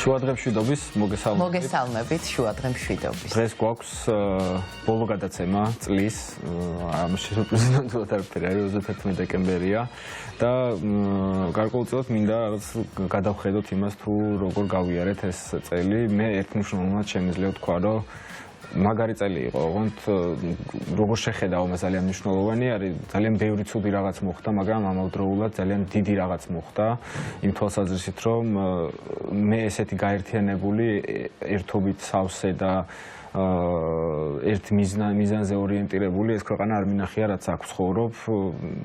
შუადღემშვიდობის მოგესალმებით შუადღემშვიდობის. დღეს გვაქვს ბოლო გადაცემა წლის, პრეზიდენტულად არაფერი არის 31 დეკემბერია და გარკვეულწილად მინდა რაღაც გადავხედოთ იმას თუ როგორ გავიარეთ ეს წელი. მე ერთმნიშვნელოვნად შემიძლია ვთქვა, რომ მაგარი წელი იყო, ოღონდ როგორ შეხედავ მას ძალიან მნიშვნელოვანი არის, ძალიან ბევრი ცუდი რაღაც მოხდა, მაგრამ ამავდროულად ძალიან დიდი რაღაც მოხდა იმ თვალსაზრისით, რომ მე ესეთი გაერთიანებული ერთობით სავსე და ერთ მიზანზე ორიენტირებული ეს ქვეყანა არ მინახია, რაც აქ ვცხოვრობ,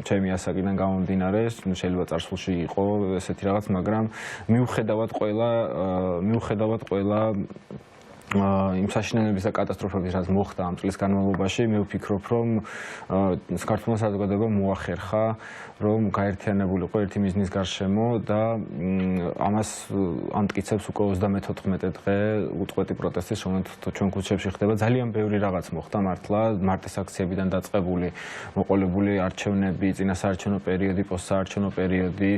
ჩემი ასაკიდან გამომდინარე, შეიძლება წარსულში იყო ესეთი რაღაც, მაგრამ მიუხედავად ყველა იმ საშინელებისა კატასტროფების რაც მოხდა ამ წლის განმავლობაში, მე ვფიქრობ, რომ საქართველოს საზოგადოება მოახერხა, რომ გაერთიანებულიყო ერთი მიზნის გარშემო და ამას ამტკიცებს უკვე 34 დღე უწყვეტი პროტესტის, რომელიც ჩვენ ქუჩებში ხდება. ძალიან ბევრი რაღაც მოხდა მართლა, მარტის აქციებიდან დაწყებული, მოყოლებული არჩევნები, წინასაარჩევნო პერიოდი, პოსტსაარჩევნო პერიოდი,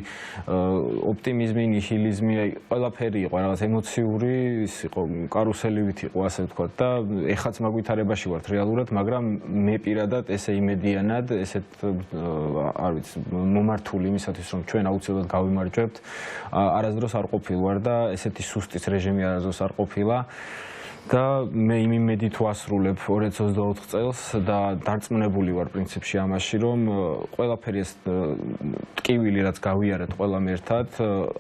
ოპტიმიზმი, ნიჰილიზმი, ყველაფერი იყო, რაღაც ემოციური, ის იყო კარუსელი იყო ასე ვთქვათ და ეხაც მაგვითარებაში ვართ რეალურად, მაგრამ მე პირადად ესე იმედიანად, ესეთ არ ვიცი, მომართული იმისათვის, რომ ჩვენ აუცილებლად გავიმარჯვებთ, არასდროს არ ყოფილვარ და ესეთი სუსტის რეჟიმი არასდროს არ ყოფილა. და მე იმ იმედით ვასრულებ 2024 წელს და დარწმუნებული ვარ პრინციპში ამაში, რომ ყველაფერი ეს ტკივილი, რაც გავიარეთ ყველამ ერთად,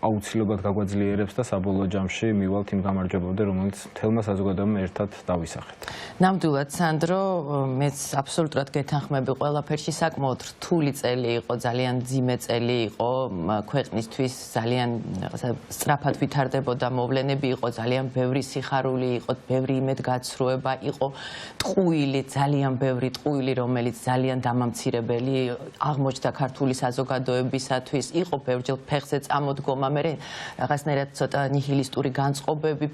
აუცილებლად გაგვაძლიერებს და საბოლოო ჯამში მივალთ იმ გამარჯვებამდე, რომელიც მთელმა საზოგადოებამ ერთად დავისახეთ. ნამდვილად, სანდრო, მეც აბსოლუტურად გეთანხმები ყველაფერში, საკმაოდ რთული წელი იყო, ძალიან მძიმე წელი იყო ქვეყნისთვის, ძალიან სწრაფად ვითარდებოდა მოვლენები, იყო ძალიან ბევრი სიხარული, იყო ბევრი იმედგაცრუება, იყო ტყუილი, ძალიან ბევრი ტყუილი, რომელიც ძალიან დამამცირებელი აღმოჩნდა ქართული საზოგადოებისათვის, იყო ბევრჯერ ფეხზე წამოდგომა, მე რაღაცნაირად ცოტა ნიჰილისტური განწყობები,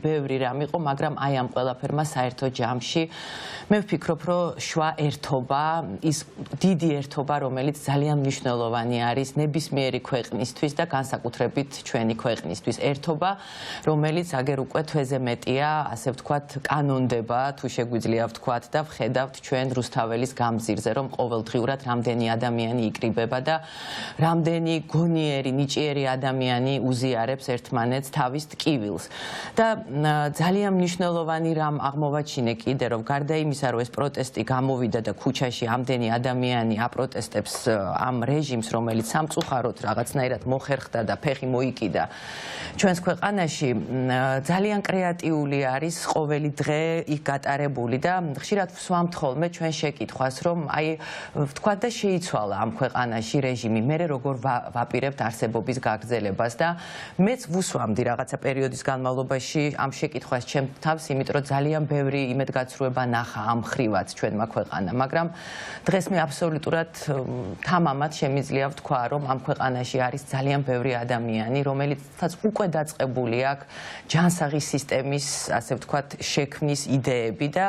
ბევრი რამ იყო, მაგრამ აი ამ ყველაფერმა საერთო ჯამში მე ვფიქრობ, რომ შვა ერთობა, ის დიდი ერთობა, რომელიც ძალიან მნიშვნელოვანი არის ნებისმიერი ქვეყნისთვის და განსაკუთრებით ჩვენი ქვეყნისთვის. ერთობა, რომელიც აგერ უკვე თვეზე მეტია, ასე ვთქვათ, კანონდება, თუ შეგვიძლია ვთქვათ და ვხედავთ ჩვენ რუსთაველის გამზირზე, რომ ყოველდღიურად რამდენი ადამიანი იკრიბება და რამდენი გონიერი, ნიჭიერი ადამიანი უზიარებს ერთმანეთს თავის ტკივილს. და ძალიან მნიშვნელოვანი რამ აღმოვაჩინე კიდე, რომ გარდა იმისა, რომ ეს პროტესტი გამოვიდა და ქუჩაში ამდენი ადამიანი აპროტესტებს ამ რეჟიმს, რომელიც სამწუხაროდ რაღაცნაირად მოხერხდა და ფეხი მოიკიდა ჩვენს ქვეყანაში, ძალიან კრეატიული არის ყოველი დღე იქ გატარებული და ხშირად ვსვამთ ხოლმე ჩვენ შეკითხვას, რომ აი ვთქვათ და შეიცვალა ამ ქვეყანაში რეჟიმი, მე როგორ ვაპირებთ არსებობის გაგრძელებას და მეც ვუსვამდი რაღაცა პერიოდის განმავლობაში ამ შეკითხვას ჩემ თავს, იმიტომ რომ ძალიან ბევრი იმედგაცრუება ნახა ამ ხრივაც ჩვენმა ქვეყანამ, მაგრამ დღეს მე აბსოლუტურად თამამად შემიძლია ვთქვა, რომ ამ ქვეყანაში არის ძალიან ბევრი ადამიანი, რომელიცაც უკვე დაწყებული აქვს ჯანსაღი სისტემის, ასე ვთქვათ, შექმნის იდეები და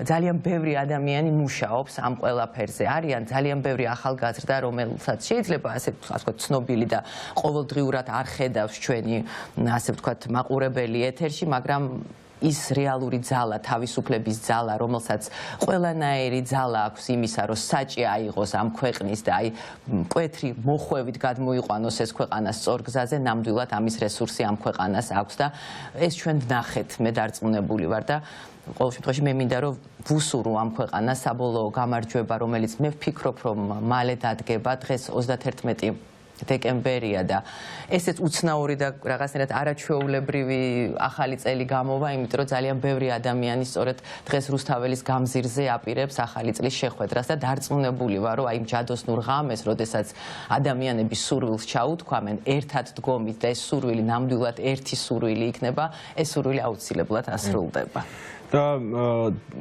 ძალიან ბევრი ადამიანი მუშაობს ამ ყველაფერზე. არიან ძალიან ბევრი ახალგაზრდა, რომელსაც შეიძლება ასე ვთქვათ, ცნობილი და ყოველდღიურად არ ხედავს ჩვენი, ასე ვთქვათ, მაყურებელი ეთერში, მაგრამ ის რეალური ძალა, თავისუფლების ძალა, რომელსაც ყველანაირი ძალა აქვს იმისა, რომ საჭი აიღოს ამ ქვეყნის და აი მკვეთრი მოხვევით გადმოიყვანოს ეს ქვეყანა სწორ გზაზე, ნამდვილად ამის რესურსი ამ ქვეყანას აქვს და ეს ჩვენ ვნახეთ, მე დარწმუნებული ვარ და ყოველ შემთხვევაში მე მინდა რომ ვუსურო ამ ქვეყანას საბოლოო გამარჯვება, რომელიც მე ვფიქრობ, რომ მალე დადგება, დღეს 31 დეკემბერია და ესეც უცნაური და რაღაცნაირად არაჩვეულებრივი ახალი წელი გამოვა, იმიტომ რომ ძალიან ბევრი ადამიანი სწორედ დღეს რუსთაველის გამზირზე აპირებს ახალი წლის შეხვედრას და დარწმუნებული ვარ, რომ აი იმ ჯადოსნურ ღამეს, როდესაც ადამიანები სურვილს ჩაუთქვამენ ერთად დგომით და ეს სურვილი ნამდვილად ერთი სურვილი იქნება, ეს სურვილი აუცილებლად ასრულდება. და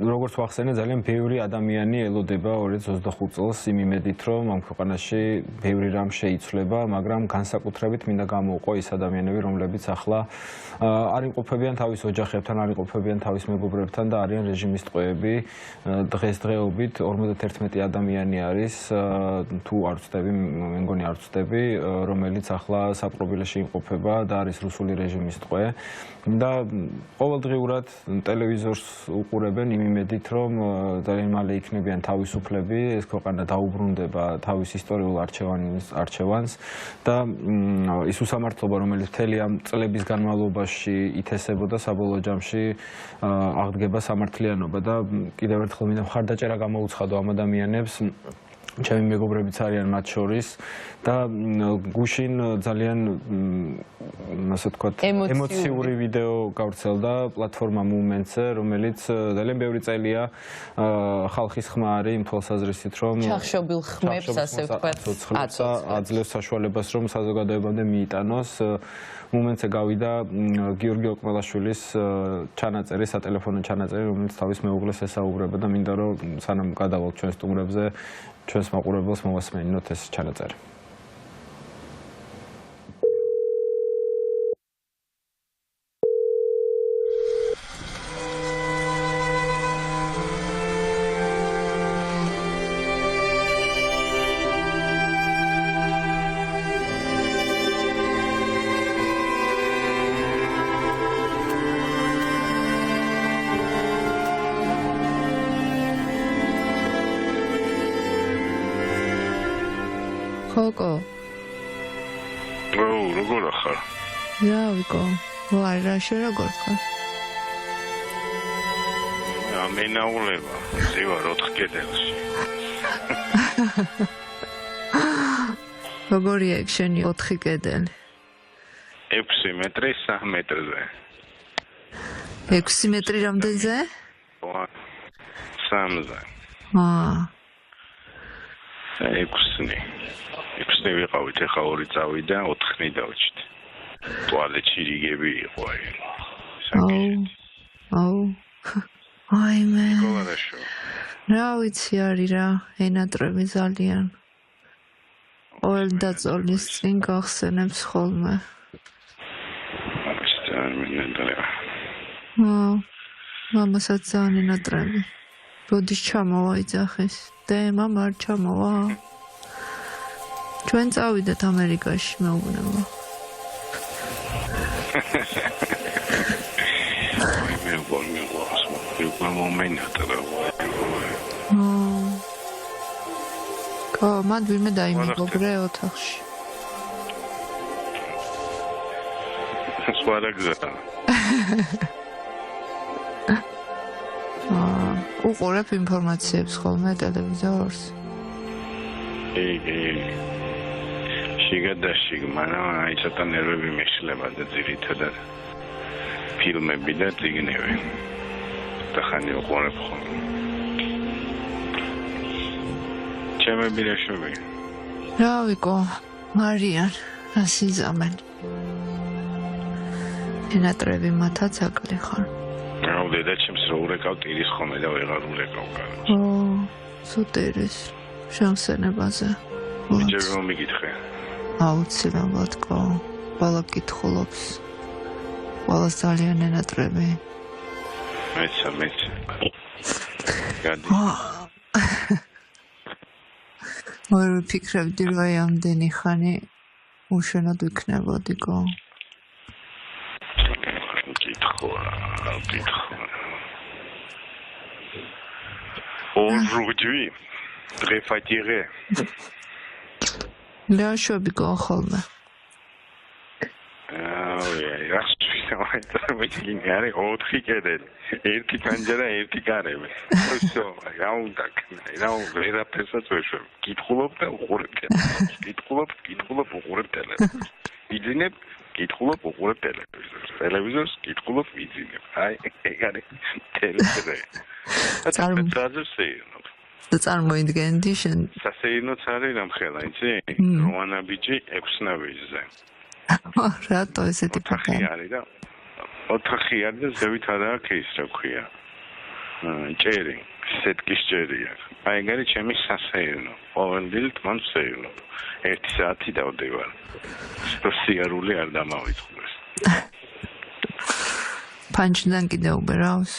როგორც ვახსენე, ძალიან ბევრი ადამიანი ელოდება 2025 წელს იმ იმედით, რომ ამ ქვეყანაში ბევრი რამ შეიცვლება, მაგრამ განსაკუთრებით მინდა გამოვყო ის ადამიანები, რომლებიც ახლა არ იმყოფებიან თავის ოჯახებთან, არ იმყოფებიან თავის მეგობრებთან და არიან რეჟიმის ტყვეები. დღესდღეობით 51 ადამიანი არის, თუ არ ვცდები, მე მგონი არ ვცდები, რომელიც ახლა საპყრობილეში იმყოფება და არის რუსული რეჟიმის ტყვე. და ყოველდღიურად ტელევიზორს უყურებენ იმ იმედით, რომ ძალიან მალე იქნებიან თავისუფლები, ეს ქვეყანა დაუბრუნდება თავის ისტორიულ არჩევანს და ის უსამართლობა, რომელიც მთელი ამ წლების განმავლობაში ითესებოდა, საბოლოო ჯამში აღდგება სამართლიანობა და კიდევ ერთხელ მინდა მხარდაჭერა გამოუცხადო ამ ადამიანებს. ჩემი მეგობრებიც არიან მათ შორის და გუშინ ძალიან ასე ვთქვათ ემოციური ვიდეო გავრცელდა პლატფორმა Movement-ზე, რომელიც ძალიან ბევრი წელია ხალხის ხმა არის იმ თვალსაზრისით, რომ ჩახშობილ ხმებს ასე ვთქვათ აძლევს საშუალებას, რომ საზოგადოებამდე მიიტანოს. Movement-ზე გავიდა გიორგი ოკმელაშვილის ჩანაწერი, სატელეფონო ჩანაწერი, რომელიც თავის მეუღლეს ესაუბრება და მინდა რომ სანამ გადავალთ ჩვენ სტუმრებზე ჩვენს მაყურებელს მოვასმენინოთ ეს ჩანაწერი. Koko. როგორ ახარ? რა ვიკო? ვარ, რა შე როგორ ხარ? ამენაულება, ზევა 4 კედელში. როგორია ეგ შენი 4 კედელი? 6 მეტრი 3 მეტრზე. 6 მეტრი რამდენზე? 3-ზე. 6 ვიყავით, ეხა 2 წავიდა, 4 დავჭით. ტუალეტში რიგები იყო აი. აიმე. გოლარაშო. რა ვიცი არის რა, ენატრები ძალიან. ყოველ დაწოლის წინ გახსენებს ხოლმე. მამასაც ძალიან ენატრები. როდის ჩამოვა იძახის? მამა არ ჩამოვა. ჩვენ წავიდეთ ამერიკაში, მეუბნება. მან ვინმე დაიმეგობრე ოთახში. სვარაგზა. უყურებ ინფორმაციებს ხოლმე ტელევიზორს? შიგადაშიგ, მაგრამ აი ცოტა ნერვები მეშლება და ძირითადად ფილმები და წიგნები. და ხანი უყურებ ხოლმე. ჩემები რა შევი? რა ვიკო, მარიან, ასიზამენ. ენატრები მათაც აკლი ხარ. აუ დედა ჩემს რო ურეკავ ტირის ხოლმე და ვეღარ ურეკავ კარგად. სუტერის შანსენებაზე. ჯერ რომ მიგითხე. აუცილებლად კო. ყველა კითხულობს. ყველას ძალიან ენატრები. მეცა. გადი. ვერ ვფიქრებდი რომ აი ამდენი ხანი უშენოდ ვიქნებოდი კო. Aujourd'hui, très fatigué. Là, je suis bien ხოლმე. არის 4 კედელი, 1 პანჯარა, 1 კარები. всё, რა უნდა ქნა, რა ვერაფერსაც ვეშვებ. კითხულობ და უყურებ ტელევიზორს. კითხულობ, უყურებ ტელევიზორს. ვიძინებ, კითხულობ, უყურებ ტელევიზორს. ტელევიზორს კითხულობ, ვიძინებ. აი, ეგ არის ტელევიზორი. და წარმოიდგენდი შენ. სასეირნოც არის რამხელა, იცი? რომანა ბიჭი 6 ნაბიჯზე. რატო ესეთი ფაქი არის და 4 არის და ზევით არა აქვს ის რა ქვია. ჭერი, სეტკის ჭერია. აი ეგარი ჩემი სასეირნო. ყოველდღიურად მან ვსეირნო. 1 საათი დავდივარ. სიარული არ დამავიწყდეს. ფანჯიდან კიდე უბერავს?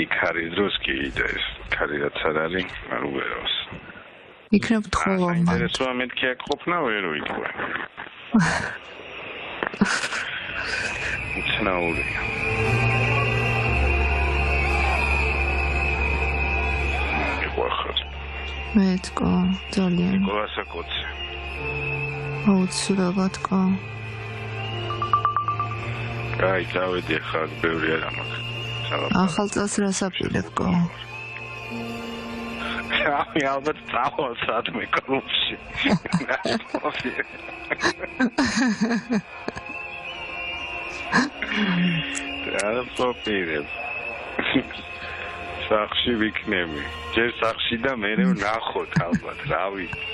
იქ არის დროს კი და ეს ქარი რაც არ არის, არ უბერავს. იქნებ თხოვა მან. ინტერესოა მეთქი აქ ყოფნა ვერ ვიტყვე. უცნაურია. მეტკო, ძალიან. ნიკოლასაკოცე. აუცილებლად კო. აი, დავედი ახლა ბევრი არ მაქვს. ახალ წელს რას აპირებ კო? აი, ალბათ წავალ სადმე კლუბში. რა პროფილებ. სახში ვიქნები. ჯერ სახში და მერე ვნახოთ ალბათ, რა ვიცი.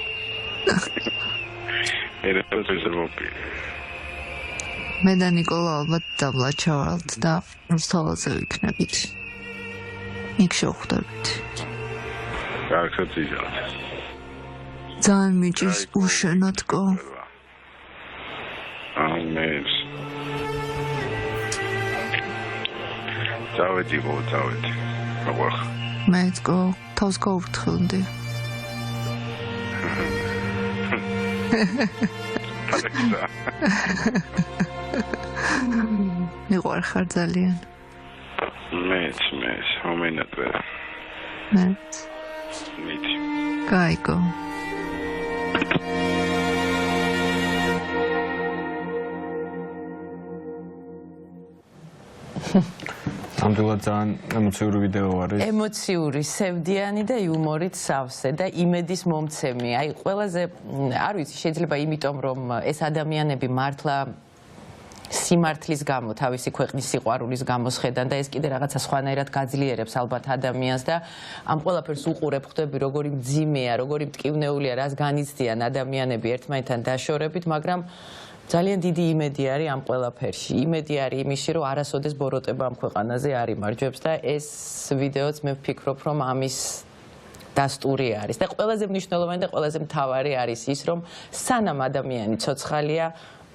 მე და ნიკოლა ალბათ დაბლაჩავალთ და რუსთაველზე ვიქნებით. იქ შევხვდებით. კარგად იზარდ. ძალიან მიჭირს უშენოდ კო. ამეს. დავედი. მოგვახ. მეტკო, თავს გაუფრთხილდი. მიყვარხარ ძალიან. მეც, მომენატრე. მეც. მითი. გაიგო. ნამდვილად ძალიან ემოციური ვიდეო არის. ემოციური, სევდიანი და იუმორით სავსე და იმედის მომცემი. აი, ყველაზე არ ვიცი, შეიძლება იმიტომ რომ ეს ადამიანები მართლა სიმართლის გამო, თავისი ქვეყნის სიყვარულის გამო შედან და ეს კიდე რაღაცა სხვანაირად გაძლიერებს ალბათ ადამიანს და ამ ყველაფერს უყურებ, ხვდები როგორი მძიმეა, როგორი მტკივნეულია, რას განიცდიან ადამიანები ერთმანეთთან დაშორებით, მაგრამ ძალიან დიდი იმედი არის ამ ყველაფერში. იმედი არის იმისში, რომ არასოდეს ბოროტება ამ ქვეყანაზე არ იმარჯვებს და ეს ვიდეოც მე ვფიქრობ, რომ ამის დასტური არის. და ყველაზე მნიშვნელოვანი და ყველაზე მთავარი არის ის, რომ სანამ ადამიანი ცოცხალია,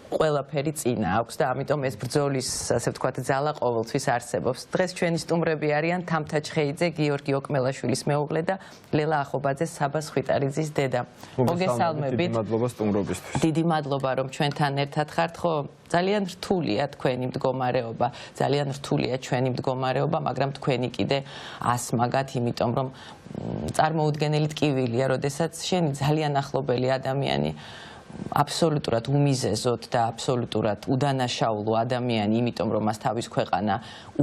ყველაფერი წინა აქვს და ამიტომ ეს ბრძოლის, ასე ვთქვათ, ძალა ყოველთვის არსებობს. დღეს ჩვენი სტუმრები არიან თამთა ჩხეიძე, გიორგი ოკმელაშვილის მეუღლე და ლელა ახობაძე, საბა სხვიტარიძის დედა. მოგესალმებით. დიდი მადლობა სტუმრობისთვის. დიდი მადლობა რომ ჩვენთან ერთად ხართ, ხო? ძალიან რთულია თქვენი მდგომარეობა, ძალიან რთულია ჩვენი მდგომარეობა, მაგრამ თქვენი კიდე ასმაგათ, იმიტომ რომ წარმოუდგენელი ტკივილია, როდესაც შენი ძალიან ახლობელი ადამიანი აბსოლუტურად უმიზეზოდ და აბსოლუტურად უდანაშაულო ადამიანი, იმიტომ რომ მას თავის ქვეყანა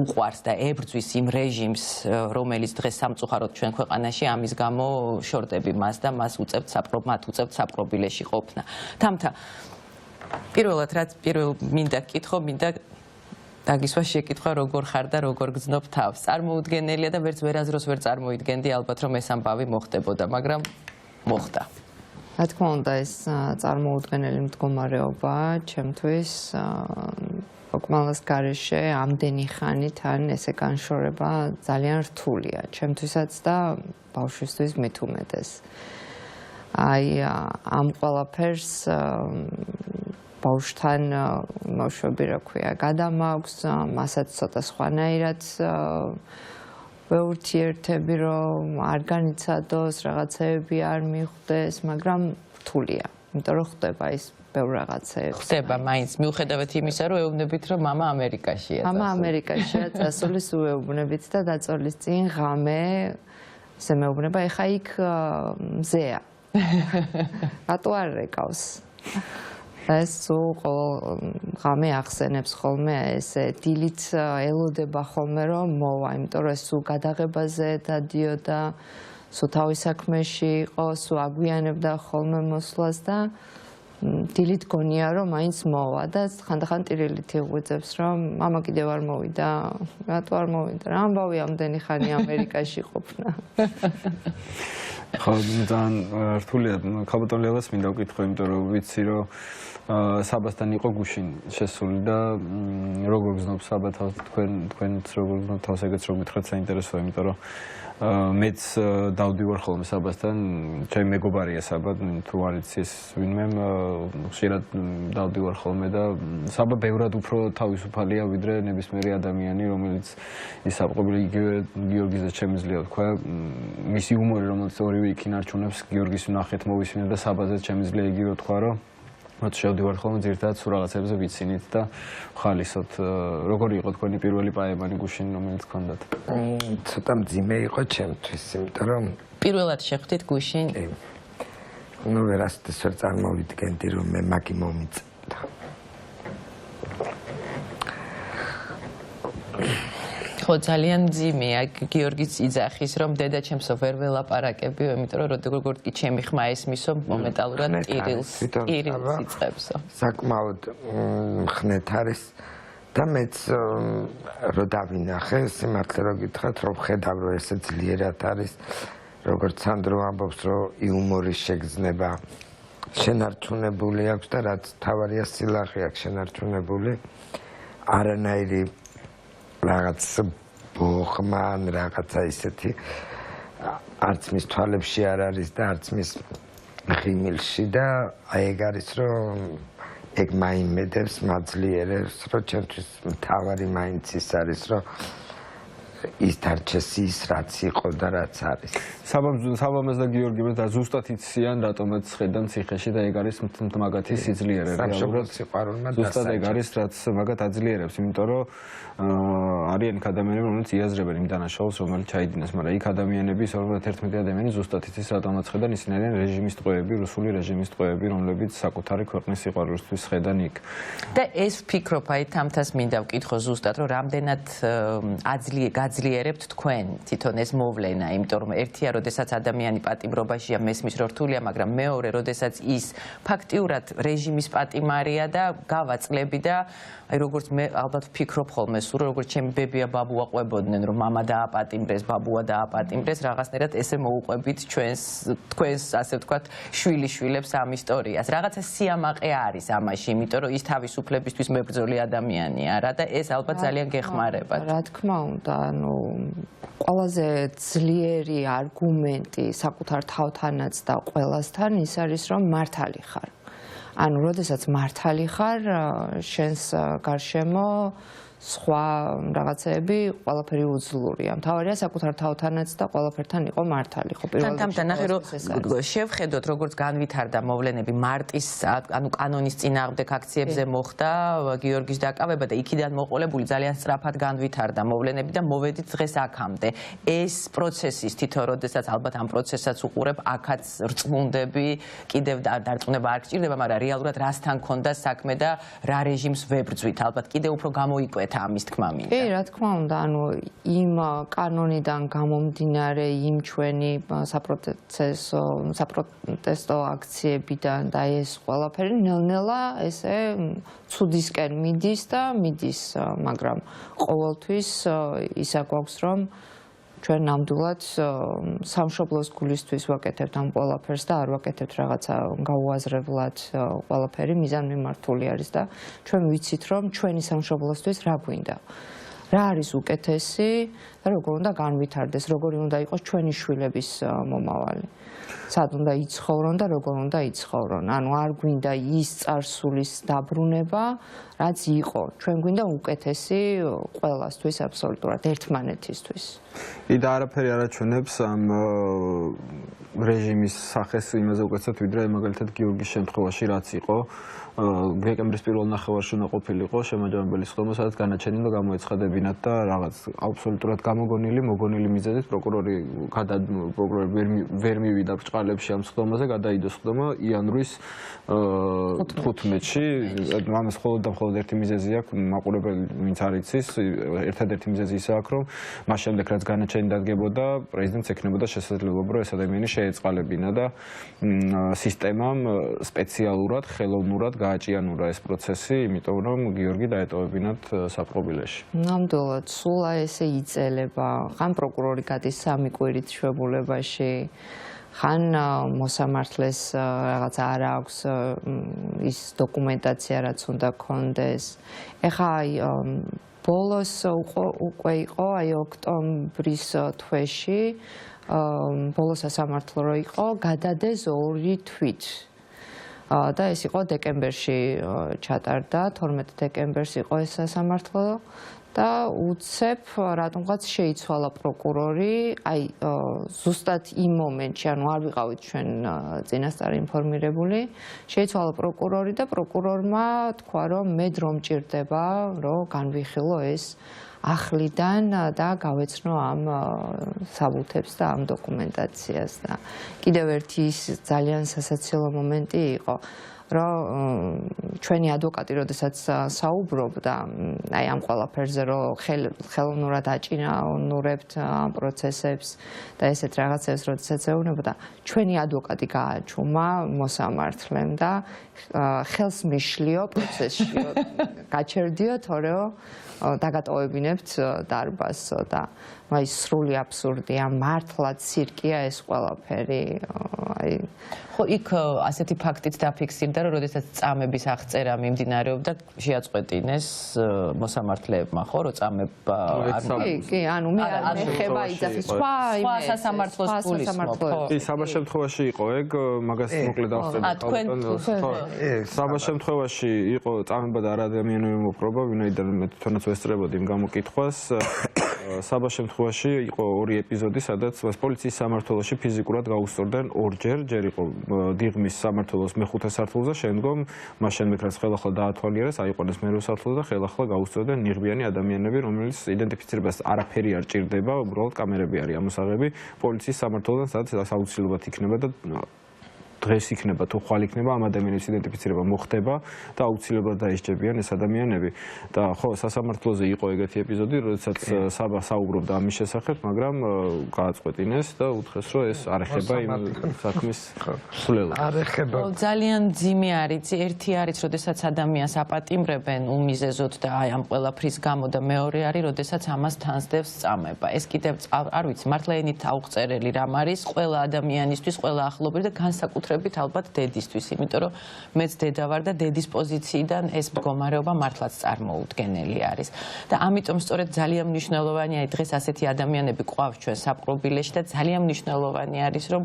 უყვარს და ებრძვის იმ რეჟიმს, რომელიც დღეს სამწუხაროდ ჩვენ ქვეყანაში ამის გამო შორტები მას და მას უწევთ საპყრობილეში ყოფნა. თამთა, პირველად რაც მინდა გკითხო, მინდა დაგისვა შეკითხვა როგორ ხარ და როგორ გრძნობ თავს. წარმოუდგენელია და ვერასდროს ვერ წარმოიდგენდი ალბათ რომ ეს ამბავი მოხდებოდა, მაგრამ მოხდა. რა თქმა უნდა, ეს წარმოუდგენელი მდგომარეობა ჩემთვის ოკმალას გარეშე ამდენი ხანი თან ესე განშორება ძალიან რთულია ჩემთვისაც და ბავშვისთვის მით უმეტეს. აი ამ ყველაფერს ბავშვთან მოშვები რა ქვია, გადამაქვს, მასაც ცოტა სხვანაირად ვეურთიერთები რომ არ განიცადოს, რაღაცეები არ მიხვდეს, მაგრამ რთულია, იმიტომ რომ ხდება ის ბევრ რაღაცეებს. ხდება მაინც მიუხედავად იმისა, რომ ეუბნებით, რომ მამა ამერიკაშია. მამა ამერიკაშია წასულის უეუბნებით და დაწოლის წინ ღამე ესე მეუბნება, ეხა იქ მზეა. რატო არ რეკავს? ეს ყოველ ღამე ახსენებს ხოლმე ესე დილით ელოდება ხოლმე რომ მოვა, იმიტომ რომ ეს გადაღებაზე დადიოდა, თავის საქმეში იყო, აგვიანებდა ხოლმე მოსვლას და დილით გონია რომ მაინც მოვა და ხანდახან ტირილით იღვიძებს რომ მამა კიდევ არ მოვიდა, რატო არ მოვიდა? რა ამბავი ამდენი ხანი ამერიკაში ყოფნა. ხო, ძალიან რთულია. ქალბატონ ლევას მინდა ვკითხო, იმიტომ რომ ვიცი რომ საბასთან იყო გუშინ შესული და როგორ გზნობ საბა თავს თქვენც როგორ გზნობ თავს ეგეც რო გითხრათ საინტერესოა, იმიტომ რომ მეც დავდივარ ხოლმე საბასთან, ჩემი მეგობარია საბა, თუ არ იცი ეს ვინმე, ხშირად დავდივარ ხოლმე და საბა ბევრად უფრო თავისუფალია ვიდრე ნებისმიერი ადამიანი, რომელიც ის საყობილი იგივე გიორგიზე შემიძლია თქვა, მისი იუმორი, რომელიც ორივე იქ ინარჩუნებს, გიორგის ნახეთ მოვისმინე და საბაზეც შემიძლია იგივე თქვა, რომ მათ შევდივართ ხოლმე ძირითადად სულ რაღაცებზე ვიცინით და ხალისოთ. როგორი იყო თქვენი პირველი პაემანი გუშინ, რომელიც გქონდათ? ცოტა მძიმე იყო ჩემთვის, იმიტომ რომ პირველად შეხვდით გუშინ? კი. ნუ ვერასოდეს ვერ წარმოვიდგენდი რომ მე მაგი მომიწევდა. ხო, ძალიან მძიმეა გიორგის იძახის რომ დედა ჩემსო ვერ ველაპარაკებიო, იმიტომ რომ როგორც კი ჩემი ხმა ესმისო, მომენტალურად ტირილს იწყებსო. საკმაოდ ხნეთ არის და მეც რო დავინახე, სიმართლე რო გითხრათ, რომ ხედავ რომ ესე ძლიერად არის, როგორც სანდრო ამბობს, რომ იუმორის შეგრძნება შენარჩუნებული აქვს და რაც თავარია სილაღე აქვს შენარჩუნებული, არანაირი რაღაც ბოხმა ან რაღაცა ისეთი არც მის თვალებში არ არის და არც მის ღიმილში და აი ეგ არის რომ ეგ მაიმედებს მაძლიერებს რომ ჩემთვის მთავარი მაინც ის არის რომ ის დარჩეს ის რაც იყო და რაც არის. საბამას და გიორგიმეს და ზუსტად იციან რატომაც ხედან ციხეში და ეგ არის მაგათი სიძლიერე რეალურად სიყვარულმა ზუსტად ეგ არის რაც მაგათ აძლიერებს, იმიტომ რომ არიან ადამიანები, რომლებიც იაზრებენ იმ დანაშაულს, რომელიც ჩაიდინეს, მაგრამ იქ ადამიანები 51 ადამიანი ზუსტად იცის რატომაც ხედან, ისინი არიან რეჟიმის ტყვეები, რუსული რეჟიმის ტყვეები, რომლებიც საკუთარი ქვეყნის სიყვარულისთვის ხედან იქ. და ეს ვფიქრობ, აი თამთას მინდა ვკითხო ზუსტად, რომ რამდენად გაძლიერებთ თქვენ თვითონ ეს მოვლენა, იმიტომ რომ ერთია, როდესაც ადამიანი პატიმრობაშია, მესმის რომ რთულია, მაგრამ მეორე, როდესაც ის ფაქტიურად რეჟიმის პატიმარია და გავაწყლები და აი როგორც მე ალბათ ვფიქრობ ხოლმე სულ როგორც ჩემი ბებია ბაბუა ყვებოდნენ რომ მამა დააპატიმრეს, ბაბუა დააპატიმრეს, რაღაცნაირად ესე მოუყვებით თქვენს ასე ვთქვათ შვილიშვილებს ამ ისტორიას. რაღაცა სიამაყე არის ამაში, იმიტომ რომ ის თავისუფლებისთვის მებრძოლი ადამიანია რა და ეს ალბათ ძალიან გეხმარებათ. რა თქმა უნდა, ანუ ყველაზე ძლიერი არგუმენტი საკუთარ თავთანაც და ყველასთან ის არის რომ მართალი ხარ. ანუ როდესაც მართალი ხარ, შენს გარშემო სხვა რაღაცეები ყველაფერი უძლურია. მთავარია საკუთარ თავთანაც და ყველაფერთან იყო მართალი, ხო პირველ რიგში. თამთა ნახე რომ შევხედოთ როგორც განვითარდა მოვლენები მარტის ანუ კანონის წინააღმდეგ აქციებზე მოხდა გიორგის დაკავება და იქიდან მოყოლებული ძალიან სწრაფად განვითარდა მოვლენები და მოვედით დღეს აქამდე. ეს პროცესის თითო როდესაც ალბათ ამ პროცესსაც უყურებ, აქაც რწმუნდები, კიდევ დარწმუნება არ გჭირდება, მაგრამ რეალურად რასთან ქონდა საქმე და რა რეჟიმს ვებრძვით, ალბათ კიდევ უფრო გამოიკვეთა ამის თქმა მინდა. კი, რა თქმა უნდა, ანუ იმ კანონიდან გამომდინარე, იმ ჩვენი საპროტესტო აქციებიდან და ეს ყველაფერი ნელ-ნელა ესე ცუდისკენ მიდის და მიდის, მაგრამ ყოველთვის ისა გვაქვს რომ ჩვენ ნამდვილად სამშობლოს გულისთვის ვაკეთებთ ამ ყველაფერს და არ ვაკეთებთ რაღაცა გაუაზრებლად ყველაფერი მიზანმიმართული არის და ჩვენ ვიცით რომ ჩვენი სამშობლოსთვის რა გვინდა. რა არის უკეთესი და როგორ უნდა განვითარდეს, როგორი უნდა იყოს ჩვენი შვილების მომავალი. სად უნდა იცხოვრონ და როგორ უნდა იცხოვრონ. ანუ არ გვინდა ის წარსულის დაბრუნება, რაც იყო. ჩვენ გვინდა უკეთესი ყველასთვის აბსოლუტურად ერთმანეთისთვის. და არაფერი არ აჩვენებს ამ რეჟიმის სახეს იმაზე უკეთესად, ვიდრე მაგალითად გიორგის შემთხვევაში რაც იყო. დეკემბრის პირველ ნახევარში უნდა ყოფილიყო შემაჯამებელი სხდომა, სადაც განაჩენილ და გამოეცხადებინა დაეტოვებინათ და რაღაც აბსოლუტურად მოგონილი მიზეზით პროკურორი ვერ მივიდა ბრჭყალებში ამ სხდომაზე, გადაიდო სხდომა იანვრის 15-ში. ამას მხოლოდ ერთი მიზეზი აქვს, მაყურებელი ვინც არ იცის, ერთადერთი მიზეზი ისაა, რომ მას შემდეგ რაც განაჩენი დადგებოდა, პრეზიდენტს ექნებოდა შესაძლებლობა, რომ ეს ადამიანი შეეწყალებინა და სისტემამ სპეციალურად, ხელოვნურად გააჭიანურა ეს პროცესი, იმიტომ რომ გიორგი დაეტოვებინათ საპყრობილეში. ნამდვილად, სულ ესე იწელება. ხან პროკურორი გადის 3 კვირით შვებულებაში, ხან მოსამართლეს რაღაც არ აქვს ის დოკუმენტაცია, რაც უნდა კონდეს. ეხა ბოლოს უკვე იყო ოქტომბრის თვეში, ბოლოს სასამართლო რო იყო, გადადეს 2 თვით. და ეს იყო დეკემბერში ჩატარდა, 12 დეკემბერს იყო ეს სასამართლო და უცებ რატომღაც შეიცვალა პროკურორი, ზუსტად იმ მომენტში, ანუ არ ვიყავით ჩვენ წინასწარ ინფორმირებული, შეიცვალა პროკურორი და პროკურორმა თქვა, რომ მე დრო მჭირდება, რომ განვიხილო ეს ახლიდან და გავეცნო ამ საბუთებს და ამ დოკუმენტაციას და კიდევ ერთი ძალიან სასაცილო მომენტი იყო, რომ ჩვენი ადვოკატი, როდესაც საუბრობდა ამ ყველაფერზე, რომ ხელოვნურად აჭინაურებთ ამ პროცესებს და ესეთ რაღაცებს, როდესაც ეუბნებოდა, ჩვენი ადვოკატი გააჩუმა მოსამართლემ და ხელს მიშლიო პროცესში, გაჩერდიო, თორეო დაგატოვებინებთ დარბაზსო და აი სრული აბსურდია, მართლაც ცირკია ეს ყველაფერი. ხო, იქ ასეთი ფაქტით დაფიქსირდა, რომ როდესაც წამების აღწერა მიმდინარეობდა, შეაწყვეტინეს მოსამართლეებმა, ხო, რომ წამება კი, ანუ მე არ მეხება იძახის სხვა სასამართლოს გულისხმობ, ხო? კი, საბა შემთხვევაში იყო ეგ, მაგას მოკლედ ავწერდი. საბა შემთხვევაში იყო წამება და არადამიანური მოპყრობა, ვინაიდან მე თვითონაც ვესწრებოდი იმ გამოკითხვას. საბა შემთხვევაში იყო 2 ეპიზოდი, სადაც პოლიციის სამმართველოში ფიზიკურად გაუსწორდნენ ორჯერ, ჯერ იყო დიღმის სამმართველოს მე-5 სართულზე, შემდგომ მას შემდეგ რაც ხელახლა დაათვალიერეს, აიყვანეს მე-8 სართულზე და ხელახლა გაუსწორდნენ ნიღბიანი ადამიანები, რომელიც იდენტიფიცირებას არაფერი არ ჭირდება, უბრალოდ კამერები არის ამოსაღები პოლიციის სამმართველოდან, სადაც აუცილებლად იქნება და დღეს იქნება თუ ხვალ იქნება ამ ადამიანის იდენტიფიცირება მოხდება და აუცილებლად დაისჯებიან ეს ადამიანები და ხო სასამართლოზე იყო ეგეთი ეპიზოდი, როდესაც საბა საუბრობდა ამის შესახებ, მაგრამ გააწყვეტინეს და უთხრეს, რომ ეს არ ეხება იმ საქმის სრულელად. არ ეხება. ძალიან ძიმე არის, ერთი არის, როდესაც ადამიანს აპატიმრებენ უმიზეზოდ და აი ამ ყველაფრის გამო და მეორე არის, როდესაც ამას თანსდევს წამება. ეს კიდევ არ ვიცი, მართლა ენით აუღწერელი რამ არის ყველა ადამიანისთვის, ყველა ახლობელი და განსაკუთრებით ალბათ დედისთვის, იმიტომ რომ მეც დედა ვარ და დედის პოზიციიდან ეს მდგომარეობა მართლაც წარმოუდგენელი არის. და ამიტომ სწორედ ძალიან მნიშვნელოვანია დღეს ასეთი ადამიანები ყავს ჩვენ საპყრობილეში და ძალიან მნიშვნელოვანი არის, რომ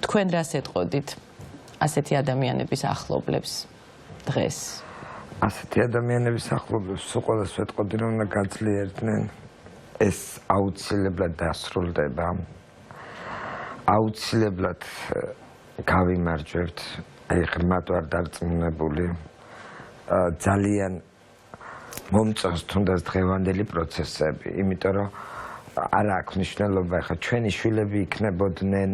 თქვენ რას ეტყოდით ასეთი ადამიანების ახლობლებს დღეს. ასეთი ადამიანების ახლობლებს ყველას ვეტყოდი, რომ უნდა გაძლიერდნენ, ეს აუცილებლად დასრულდება. აუცილებლად გავიმარჯვებთ, აი ღრმად ვარ დარწმუნებული, ძალიან მომწონს თუნდაც დღევანდელი პროცესები, იმიტომ რომ არ აქვს მნიშვნელობა, ხა ჩვენი შვილები იქნებოდნენ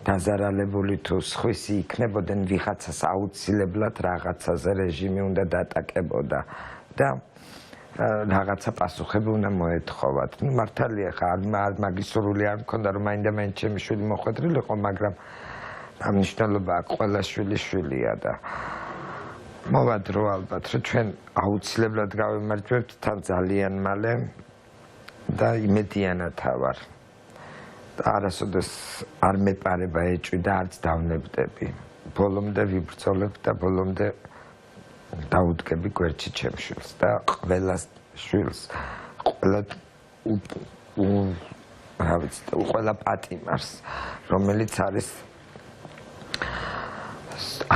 დაზარალებული თუ სხვისი იქნებოდნენ, ვიღაცას აუცილებლად რაღაცაზე რეჟიმი უნდა დატაკებოდა და რაღაცა პასუხები უნდა მოეთხოვათ. ნუ მართალია ხა არ მაგის სურვილი არ მქონდა, რომ მაინდა-მაინც ჩემი შვილი მოხვედრილიყო, მაგრამ ამ მნიშვნელობა აქვს, ყველა შვილი შვილია და მოვადრო ალბათ, რომ ჩვენ აუცილებლად გავიმარჯვებთ თან ძალიან მალე და იმედიანად ვარ. არასოდეს არ მეპარება ეჭვი და არც დავნებდები. ბოლომდე ვიბრძოლებ და ბოლომდე დაუდგები გვერდში ჩემ შვილს და ყველა შვილს, ყველა პატიმარს, რომელიც არის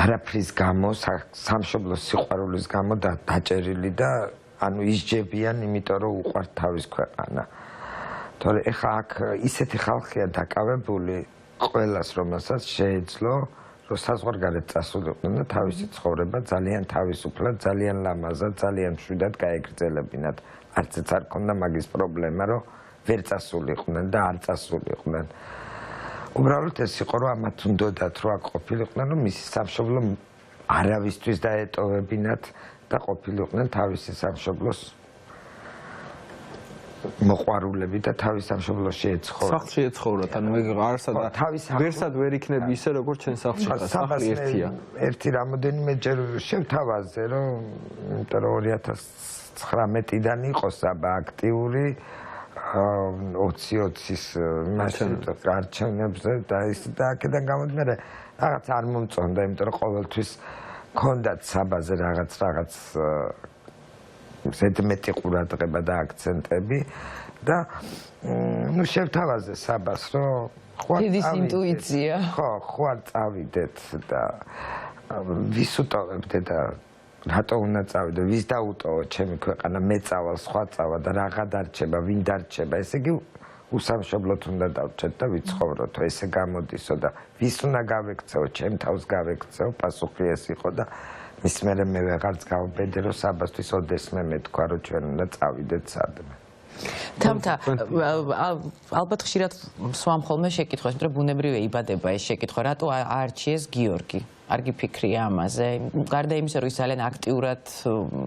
არაფრის გამო, სამშობლოს სიყვარულის გამო დაჭერილი და ანუ ისჯებიან, იმიტომ რომ უყვართ თავის ქვეყანა. თორე ეხა აქ ისეთი ხალხია დაკავებული, ყველას რომელსაც შეეძლო, რომ საზღვარგარეთ წასულიყვნენ და თავისი ცხოვრება ძალიან თავისუფლად, ძალიან ლამაზად, ძალიან მშვიდად გაეგრძელებინათ. არცეც არ ქონდა მაგის პრობლემა, რომ ვერ წასულიყვნენ და არ წასულიყვნენ. უბრალოდ ეს იყო, რომ ამათ უნდათ რომ აქ ყოფილიყვნენ, რომ მისი სამშობლო არავისთვის დაეტოვებინათ და ყოფილიყვნენ თავისი სამშობლოს მოყვარულები და თავის სამშობლოში ეცხოვრა. სახლში ეცხოვრათ, ანუ ეგ არსად ვერსად ვერ იქნება ისე როგორც ჩვენ სახლში ხარ, სახლი ერთია. ერთი რამოდენიმეჯერ შევთავაზე, რომ იმიტომ რომ 2019-დან იყო საბა აქტიური 20-20-ის არჩევნებზე და ის და აქედან გამომდინარე რაღაც არ მომწონდა, იმიტომ რომ ყოველთვის ქონდათ საბაზე რაღაც ზედმეტი ყურადღება და აქცენტები და ნუ შევთავაზე საბას, რომ დიდი ინტუიცია. ხო არ წავიდეთ და ვის უტოვებდე და რატო უნდა წავიდე, ვის დაუტოვო ჩემი ქვეყანა, მე წავალ, სხვა წავა და რაღა დარჩება, ვინ დარჩება, ესე იგი უსამშობლოთ უნდა დავჭეთ და ვიცხოვროთ, ესე გამოდისო და ვის უნდა გავექცეო, ჩემ თავს გავექცეო, პასუხი ეს იყო და მის მერე მე ვეღარც გავბედე, რომ საბასთვის ოდესმე მეთქვა, რომ ჩვენ უნდა წავიდეთ სადმე. თამთა ალბათ ხშირად სვამ ხოლმე შეკითხვას, მაგრამ ბუნებრივია იბადება ეს შეკითხვა, რატო აარჩიეს გიორგი? არ გიფიქრია ამაზე? გარდა იმისა, რომ ის ძალიან აქტიურად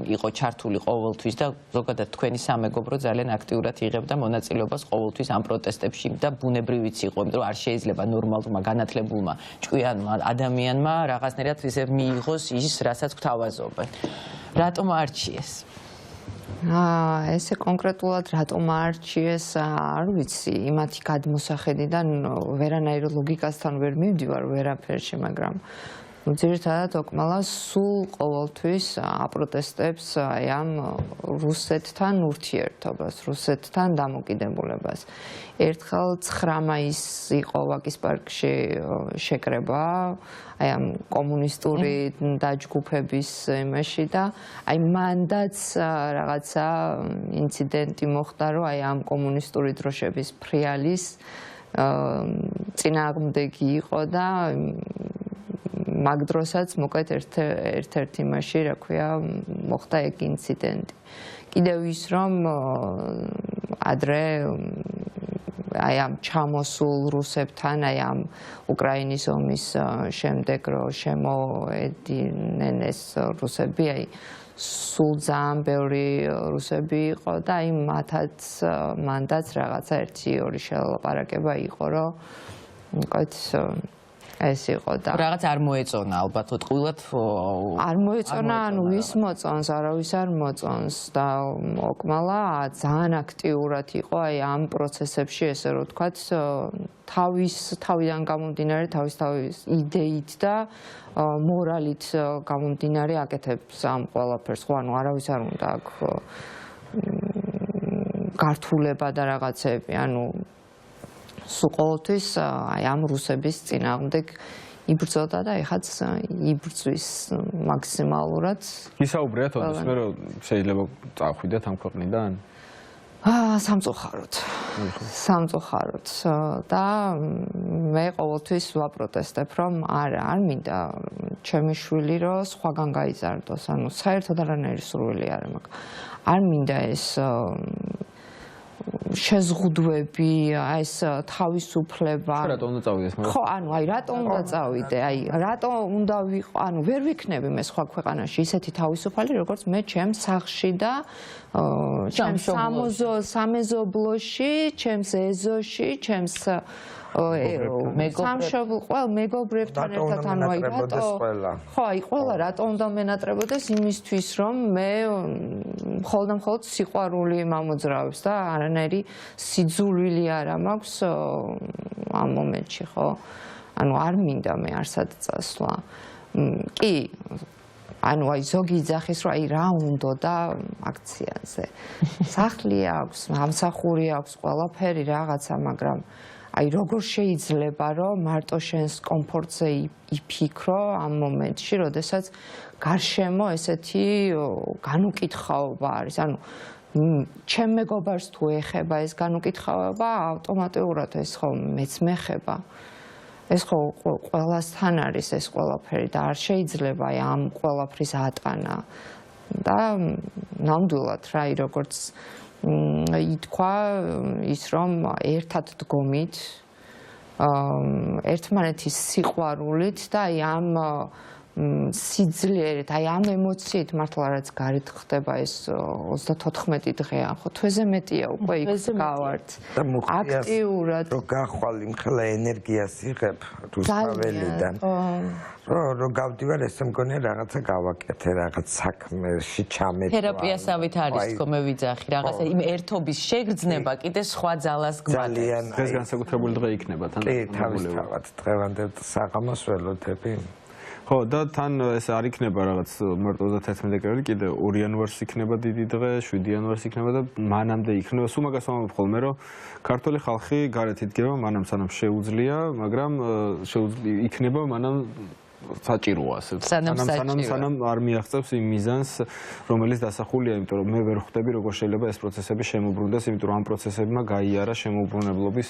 იყო ჩართული ყოველთვის და ზოგადად თქვენი სამეგობრო ძალიან აქტიურად იღებდა მონაწილეობას ყოველთვის ამ პროტესტებში და ბუნებრივიც იყო, იმიტომ რომ არ შეიძლება ნორმალურმა განათლებულმა ჭკვიანმა ადამიანმა რაღაცნაირად ისე მიიღოს ის, რასაც გვთავაზობენ. რატომ აარჩიეს? ესე კონკრეტულად რატომ აარჩიეს, არ ვიცი, იმათი გადმოსახედიდან ვერანაირ ლოგიკასთან ვერ მივდივარ ვერაფერში, მაგრამ ძირითადად ოკმალა სულ ყოველთვის აპროტესტებს აი ამ რუსეთთან ურთიერთობას, რუსეთთან დამოკიდებულებას. ერთხელ 9 მაისს იყო ვაკის პარკში შეკრება აი ამ კომუნისტური დაჯგუფების იმაში და აი მანდაც რაღაცა ინციდენტი მოხდა, რომ აი ამ კომუნისტური დროშების ფრიალის წინააღმდეგი იყო და მაგ დროსაც მოკლედ ერთ-ერთ იმაში, რა ქვია, მოხდა ეგ ინციდენტი. კიდევ ის რომ ადრე აი ამ ჩამოსულ რუსებთან, აი ამ უკრაინის ომის შემდეგ რომ შემოედინნენ ეს რუსები, აი სულ ძალიან ბევრი რუსები იყო და აი მანდაც რაღაცა 1-2 შელაპარაკება იყო, რომ მოკლედ ეს იყო და რაღაც არ მოეწონა ალბათ ტყუილად არ მოეწონა, ანუ ვის მოწონს, არავის არ მოწონს და ოკმალა ძალიან აქტიურად იყო აი ამ პროცესებში, ესე რომ ვთქვათ, თავიდან გამომდინარე, თავის იდეით და მორალით გამომდინარე აკეთებს ამ ყველაფერს, ხო, ანუ არავის არ უნდა აქ გართულება და რაღაცები, ანუ სულ ყოველთვის აი ამ რუსების წინააღმდეგ იბრძოდა და ეხაც იბრძვის მაქსიმალურად. ისაუბრეთ ოდესმე რომ შეიძლება წავხვიდეთ ამ ქვეყნიდან? სამწუხაროდ და მე ყოველთვის ვაპროტესტებ, რომ არ მინდა ჩემი შვილი რომ სხვაგან გაიზარდოს, ანუ საერთოდ არანაირი სურვილი არ მაქვს. არ მინდა ეს შეზღუდვები, ეს თავისუფლება. რატომ უნდა წავიდეს? ხო, ანუ აი რატომ უნდა წავიდე? აი რატომ უნდა ვიყო, ანუ ვერ ვიქნები მე სხვა ქვეყანაში ისეთი თავისუფალი, როგორც მე ჩემს სახლში და ჩემს სამეზობლოში, ჩემს ეზოში, ჩემს მეგობრებთან ერთად, ანუ აი რატო ხო, აი ყველა რატომ უნდა მენატრებოდეს იმისთვის, რომ მე მხოლოდ სიყვარული მომძრავებს და არანაირი სიძულვილი არა მაქვს ამ მომენტში, ხო? ანუ არ მინდა მე არსად წასვლა. კი, ანუ აი ზოგი იძახის, რომ აი რა უნდა და აქციაზე. სახლი აქვს, ამსახური აქვს, ყველაფერი რაღაცა, მაგრამ აი როგორ შეიძლება რომ მარტო შენს კომფორტზე იფიქრო ამ მომენტში, როდესაც გარშემო ესეთი განუკითხაობა არის. ანუ ჩემ მეგობარს თუ ეხება ეს განუკითხაობა, ავტომატურად ეს ხო მეც მეხება. ეს ხო ყველასთან არის ეს ყველაფერი და არ შეიძლება აი ამ ყველაფრის ატანა და ნამდვილად რა როგორც ითქვა ის რომ ერთად დგომით ერთმანეთის სიყვარულით და აი ამ სიძლიერით, აი ამ ემოციით მართლა რაც გარეთ ხდება ეს 34 დღეა, ხო თვეზე მეტია უკვე იქ გავართ. აქტიურად რო გახვალ იმხელა ენერგიას იღებ რუსთაველიდან. რო გავდივარ ესე მგონია რაღაცა გავაკეთე, რაღაც საქმეში ჩამეტვა. თერაპიასავით არის თქო მე ვიძახი, რაღაცა იმ ერთობის შეგრძნება კიდე სხვა ძალას გმატებს. დღეს განსაკუთრებული დღე იქნება თან. კი, თავისთავად დღევანდელ საღამოს ველოდები. ხო და თან ეს არ იქნება რაღაც მარტო 31 დეკემბერი, კიდე 2 იანვარს იქნება დიდი დღე, 7 იანვარს იქნება და მანამდე იქნება. სულ მაგას ვამბობ ხოლმე, რომ ქართული ხალხი გარეთ იდგება, მანამ სანამ შეუძლია, მაგრამ იქნება მანამ საჭიროა ასე. სანამ არ მიაღწევს იმ მიზანს, რომელიც დასახულია, იმიტომ რომ მე ვერ ხვდები როგორ შეიძლება ეს პროცესები შემოbrunდეს, იმიტომ რომ ამ პროცესებმა გაიარა შემოbrunებლობის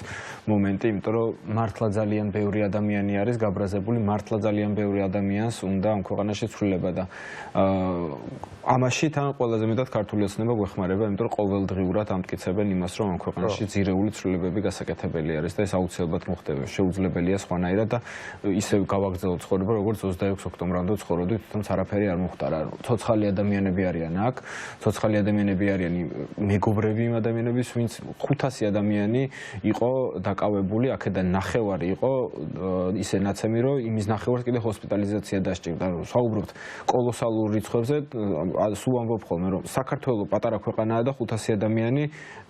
მომენტი, იმიტომ რომ მართლა ძალიან ბევრი ადამიანი არის გაბრაზებული, მართლა ძალიან ბევრი ადამიანს უნდა ამ ქვეყანაში ცვლილება და ამაში თან ყველაზე მეტად ქართული ოცნება გვეხმარება, იმიტომ რომ ყოველდღიურად ამტკიცებენ იმას, რომ ამ ქვეყანაში ძირეული ცვლილებები გასაკეთებელი არის და ეს აუცილებლად მოხდება. შეუძლებელია სხვანაირად და ისე გავაგრძელოთ ცხოვრება როგორც 26 ოქტომბრამდე ცხოვრობდით, თუმცა არაფერი არ მოხდარა. ცოცხალი ადამიანები არიან აქ, ცოცხალი ადამიანები არიან მეგობრები იმ ადამიანების, ვინც 500 ადამიანი იყო დაკავებული, აქედან ნახევარი იყო ისე ნაცემი, რომ იმის ნახევარს კიდე ჰოსპიტალიზაცია დასჭირდა. საუბრობთ კოლოსალურ რიცხვებზე, სულ ვამბობ ხოლმე, რომ საქართველოს პატარა ქვეყანაა და 500 ადამიანი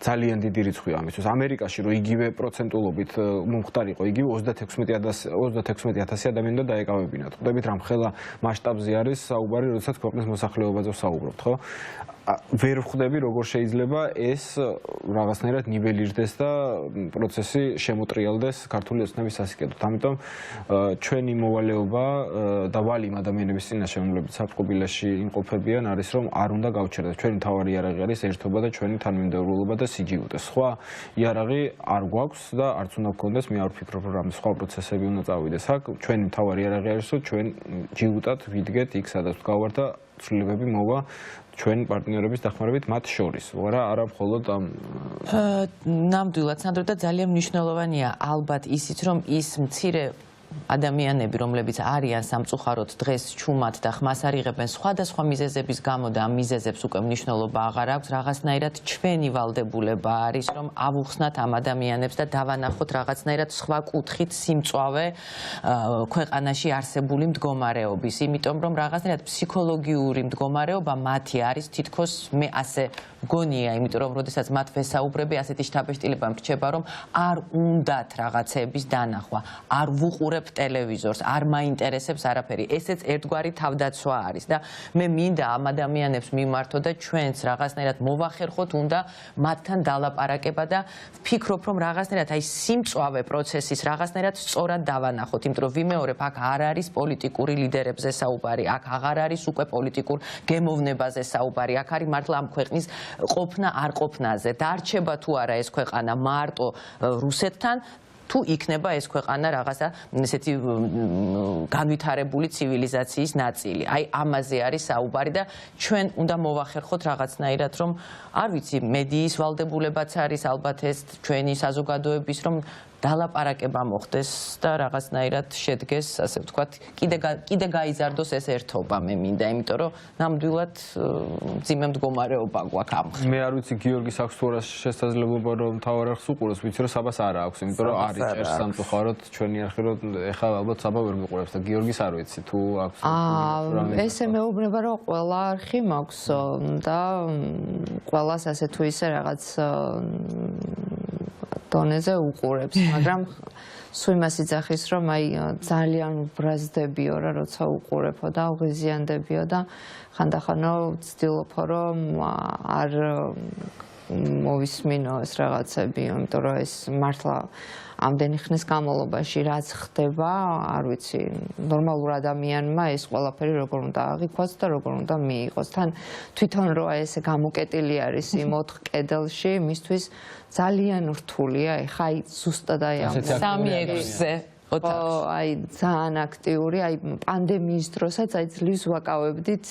ძალიან დიდი რიცხვია ამისთვის. ამერიკაში რომ იგივე პროცენტულობით მომხდარიყო, იგივე 36,000 ადამიანი და დაეკავებინა. ხვდებით რამ ხელა მასშტაბზე არის საუბარი, როდესაც ქვეყნის მოსახლეობაზე ვსაუბრობთ, ხო? ვერ ხვდები როგორ შეიძლება ეს რაღაცნაირად ნიბელირდეს და პროცესი შემოტრიალდეს ქართული ოცნების სასიკეთოდ. ამიტომ ჩვენი მოვალეობა და ვალი იმ ადამიანების წინაშე, რომლებიც საფრთხობილაში იმყოფებიან, არის რომ არ უნდა გავჩერდეს. ჩვენი მთავარი იარაღი არის ერთობა და ჩვენი თანმიმდევრულობა და სიჯიუტე. სხვა იარაღი არ გვაქვს და არც უნდა გქონდეს, მე არ ვფიქრობ, რომ ამ სხვა პროცესები უნდა წავიდეს აქ. ჩვენი მთავარი იარაღი არის, რომ ჩვენ ჯიუტად ვიდგეთ იქ, სადაც გავართ და ცვლილებები მოვა ჩვენ პარტნიორების დახმარებით მათ შორის. არა მხოლოდ ამ ნამდვილად სანდრო და ძალიან მნიშვნელოვანია ალბათ ისიც რომ ის მცირე ადამიანები, რომლებიც არიან სამწუხაროდ დღეს ჩუმად და ხმას არ იღებენ სხვადასხვა მიზეზების გამო და ამ მიზეზებს უკვე მნიშვნელობა აღარ აქვს, რაღაცნაირად ჩვენი ვალდებულება არის, რომ ავუხსნათ ამ ადამიანებს და დავანახოთ რაღაცნაირად სხვა კუთხით სიმწვავე ქვეყანაში არსებული მდგომარეობის, იმიტომ რომ რაღაცნაირად ფსიქოლოგიური მდგომარეობა მათი არის თითქოს მე ასე გონია, იმიტომ რომ როდესაც მათ ვესაუბრები, ასეთი შთაბეჭდილება მრჩება, რომ არ უნდათ რაღაცების დანახვა, არ ვუყურებ ტელევიზორს, არ მაინტერესებს არაფერი. ესეც ერთგვარი თავდაცვა არის და მე მინდა ამ ადამიანებს მიმართო და ჩვენც რაღაცნაირად მოვახერხოთ, უნდა მათთან დალაპარაკება და ვფიქრობ, რომ რაღაცნაირად აი სიმწვავე პროცესის რაღაცნაირად სწორად დავანახოთ, იმიტომ რომ ვიმეორებ, აქ არ არის პოლიტიკური ლიდერებზე საუბარი, აქ აღარ არის უკვე პოლიტიკურ გემოვნებაზე საუბარი, აქ არის მართლა ამ ქვეყნის ყოფნა არ ყოფნაზე. დარჩება თუ არა ეს ქვეყანა მარტო რუსეთთან, თუ იქნება ეს ქვეყანა რაღაცა ესეთი განვითარებული ცივილიზაციის ნაწილი. აი ამაზე არის საუბარი და ჩვენ უნდა მოვახერხოთ რაღაცნაირად, რომ არ ვიცი, მედიის ვალდებულებაც არის ალბათ ეს ჩვენი საზოგადოების, რომ დალაპარაკება მოხდეს და რაღაცნაირად შედგეს, ასე ვთქვათ, კიდე გაიზარდოს ეს ერთობა მე მინდა, იმიტომ რომ ნამდვილად მძიმე მდგომარეობა გვაქვს ამ. მე არ ვიცი გიორგის აქვს თუ არა შესაძლებლობა რომ მთავარ არხს უყუროს, ვიცი რომ საბას არ აქვს, იმიტომ რომ არის ჭერს სამწუხაროდ ჩვენი არხი რომ ეხლა ალბათ საბა ვერ მიყურებს და გიორგის არ ვიცი თუ აქვს. ესე მეუბნება რომ ყველა არხი მაქვს და ყველას ასე თუ ისე რაღაც დონეზე უყურებს, მაგრამ სულ იმას იძახის, რომ აი ძალიან ვბრაზდებიო რა, როცა უყურებო და ვღიზიანდებიო და ხანდახანო ვცდილობო, რომ არ მოვისმინო ეს რაღაცები, იმიტომ რომ ეს მართლა ამდენი ხნის განმავლობაში რაც ხდება, არ ვიცი, ნორმალურ ადამიანმა ეს ყველაფერი როგორ უნდა აღიქვას და როგორ უნდა მიიღოს. თან თვითონ რო ესე გამოკეტილი არის იმ 4 კედელში, მისთვის ძალიან რთულია, ეხა აი ზუსტად აი ამ 3-6-ზე აი ძალიან აქტიური, აი პანდემიის დროსაც აი ძლივს ვაკავებდით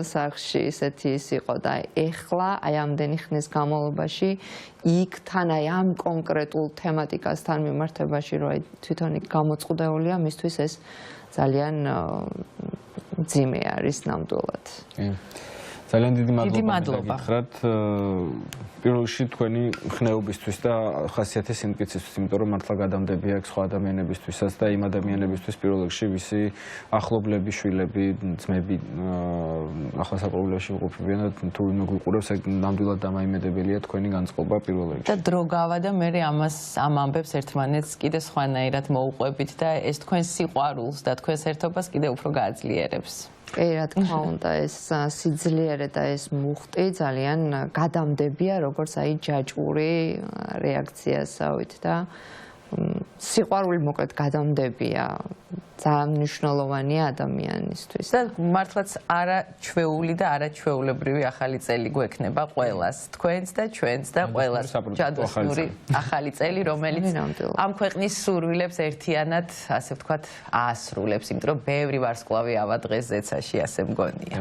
სახლში, ესეთი ის იყო და ეხლა აი ამდენი ხნის განმავლობაში იქ თან აი ამ კონკრეტულ თემატიკასთან მიმართებაში რომ აი თვითონ იქ გამოწყდეულია, მისთვის ეს ძალიან ძიმე არის ნამდვილად. ძალიან დიდი მადლობა გითხრათ. პირველ რიგში თქვენი ხნეობისთვის და ხასიათის სიმტკიცისთვის, იმიტომ რომ მართლა გადამდები აქვს სხვა ადამიანებისთვისაც და იმ ადამიანებისთვის პირველ რიგში ვისი ახლობლები, შვილები, ძმები ახლასაყრელობაში ვყოფებიან და თუ ვინმე გვიყურებს, ნამდვილად დამაიმედებელია თქვენი განწყობა პირველ რიგში. და დრო გავა და მე ამ ამბებს ერთმანეთს კიდე სხვანაირად მოუყვებით და ეს თქვენ სიყვარულს და თქვენს ერთობას კიდე უფრო გააძლიერებს. რა თქმა უნდა, ეს სიძლიერე და ეს მუხტი ძალიან გადამდებია, როგორც აი ჯაჭვური რეაქციასავით და სიყვარული მოკლედ გადამდებია ძალიან მნიშვნელოვანია ადამიანისთვის. და მართლაც არაჩვეული და არაჩვეულებრივი ახალი წელი გვექნება ყველას, თქვენს და ჩვენს და ყველას ჯადოსნური ახალი წელი, რომელიც ამ ქვეყნის სურვილებს ერთიანად, ასე ვთქვათ, აასრულებს, იმიტომ რომ ბევრი ვარსკვლავი ავა დღეს ზეცაში, ასე მგონია.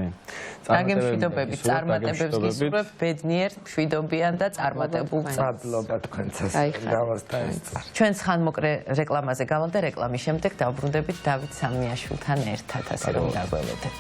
ნაგემშვიდობები, წარმატებებს გისურვებ, ბედნიერ, მშვიდობიან და წარმატებულ წელს. მადლობა თქვენცას. ჩვენს ხანმოკლე რეკლამაზე გავალ და რეკლამის შემდეგ დავბრუნდებით დავით სამიაშვილთან ერთად, ასე რომ დაგველოდეთ.